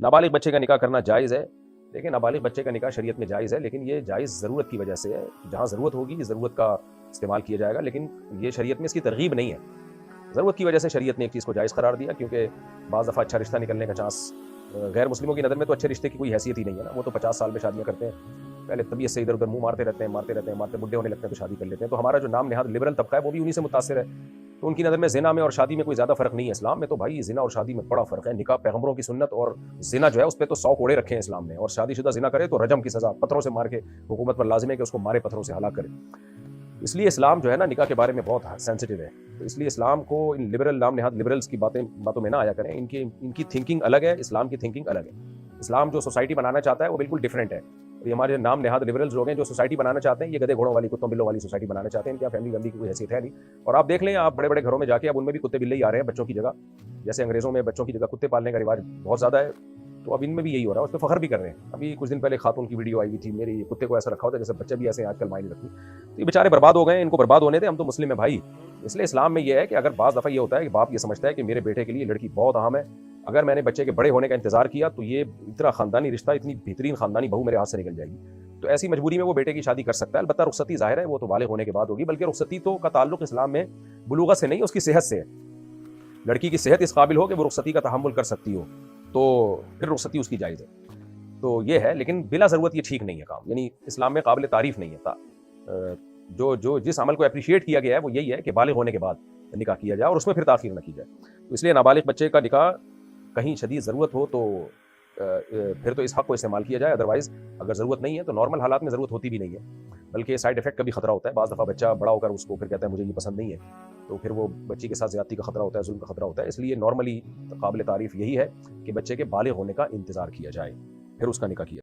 नाबालिग बच्चे का निकाह करना जायज़ है। देखिए, नाबालिग बच्चे का निकाह शरीयत में जायज़ है, लेकिन ये जायज़ ज़रूरत की वजह से है। जहाँ ज़रूरत होगी ज़रूरत का इस्तेमाल किया जाएगा, लेकिन ये शरीयत में इसकी तरगीब नहीं है। ज़रूरत की वजह से शरीयत ने एक चीज़ को जायज़ करार दिया, क्योंकि बाज़ दफ़ा अच्छा रिश्ता निकलने का चांस गैर मुस्लिमों की नज़र में तो अच्छे रिश्ते की कोई हैसियत ही नहीं है ना। वो तो 50 साल में शादियाँ करते हैं, पहले तबीयत से इधर-उधर मुँह मारते रहते हैं, बुड्ढे होने लगते हैं तो शादी कर लेते हैं। तो हमारा जो नाम नेहाद लिबरल तबका है वो भी उन्हीं से मुतासिर है। तो उनकी नज़र में ज़िना में और शादी में कोई ज़्यादा फ़र्क नहीं है। इस्लाम में तो भाई ज़िना और शादी में बड़ा फ़र्क है। निकाह पैगंबरों की सुन्नत और ज़िना जो है उस पे तो 100 कोड़े रखे हैं इस्लाम ने, और शादीशुदा ज़िना करे तो रजम की सज़ा, पत्थरों से मार के, हुकूमत पर लाज़िम है कि उसको मारे, पत्थरों से हलाक करे। इसलिए इस्लाम जो है ना निकाह के बारे में बहुत सेंसिटिव है। तो इसलिए इस्लाम को इन लिबरल नाम नेहाद लिबरल्स की बातों में ना आया करें। इनकी थिंकिंग अलग है, इस्लाम की थिंकिंग अलग है। इस्लाम जो सोसाइटी बनाना चाहता है वो बिल्कुल डिफरेंट है। और ये हमारे नाम नेहाद लिबरल्स लोग हैं जो सोसाइटी बनाना चाहते हैं, ये गधे घोड़ों वाली, कुत्तों बिल्लों वाली सोसाइटी बनाना चाहते हैं। इनकी फैमिली वैमिली की कोई हैसियत है नहीं। और आप देख लें, आप बड़े-बड़े घरों में जाके अब उनमें भी कुत्ते बिल्ले ही आ रहे हैं बच्चों की जगह। जैसे अंग्रेज़ों में बच्चों की जगह कुत्ते पालने का रिवाज बहुत ज़्यादा है, तो अब इनमें भी यही हो रहा है। उस पे फ़ख्र भी कर रहे हैं। अभी कुछ दिन पहले खातून की वीडियो आई हुई थी, मेरे कुत्ते को ऐसा रखा होता है जैसे बच्चे भी ऐसे हैं आजकल मायने रखती। तो ये बेचारे बर्बाद हो गए हैं, इनको बर्बाद होने दें, हम तो मुस्लिम हैं भाई। इसलिए इस्लाम में ये है कि अगर बाज़ दफ़ा ये होता है कि बाप ये समझता है कि मेरे बेटे के लिए लड़की बहुत अहम है, अगर मैंने बच्चे के बड़े होने का इंतज़ार किया तो ये इतना ख़ानदानी रिश्ता, इतनी बेहतरीन ख़ानदानी बहू मेरे हाथ से निकल जाएगी। तो ऐसी मजबूरी में वो बेटे की शादी कर सकता है। अलबत्ता रुख़्सती ज़ाहिर है वो तो बालिग़ होने के बाद होगी, बल्कि रुख़्सती तो का ताल्लुक़ इस्लाम में बुलूग़त से नहीं, उसकी सेहत से है। लड़की की सेहत इस काबिल हो कि वो रुख़्सती का तहम्मुल कर सकती हो, तो फिर रुख़्सती उसकी जायज़ है। तो ये है, लेकिन बिला ज़रूरत ये ठीक नहीं है काम। यानी इस्लाम में काबिल तारीफ़ नहीं है। जो जिस अमल को एप्रिशिएट किया गया है वो यही है कि बालिग़ होने के बाद निकाह किया जाए और उसमें फिर ताख़ीर ना की जाए। तो इसलिए नाबालिग़ बच्चे का निकाह कहीं शदीद ज़रूरत हो तो फिर तो इस हक़ को इस्तेमाल किया जाए, अदरवाइज़ अगर ज़रूरत नहीं है तो नॉर्मल हालात में ज़रूरत होती भी नहीं है। बल्कि साइड इफ़ेक्ट का भी खतरा होता है। बाज़ दफ़ा बच्चा बड़ा होकर उसको फिर कहता है मुझे ये पसंद नहीं है, तो फिर वो बच्ची के साथ ज़्यादती का खतरा होता है, ज़ुल्म का खतरा होता है। इसलिए नॉर्मली काबिल तारीफ़ यही है कि बच्चे के बालिग़ होने का इंतज़ार किया जाए, फिर उसका निकाह किया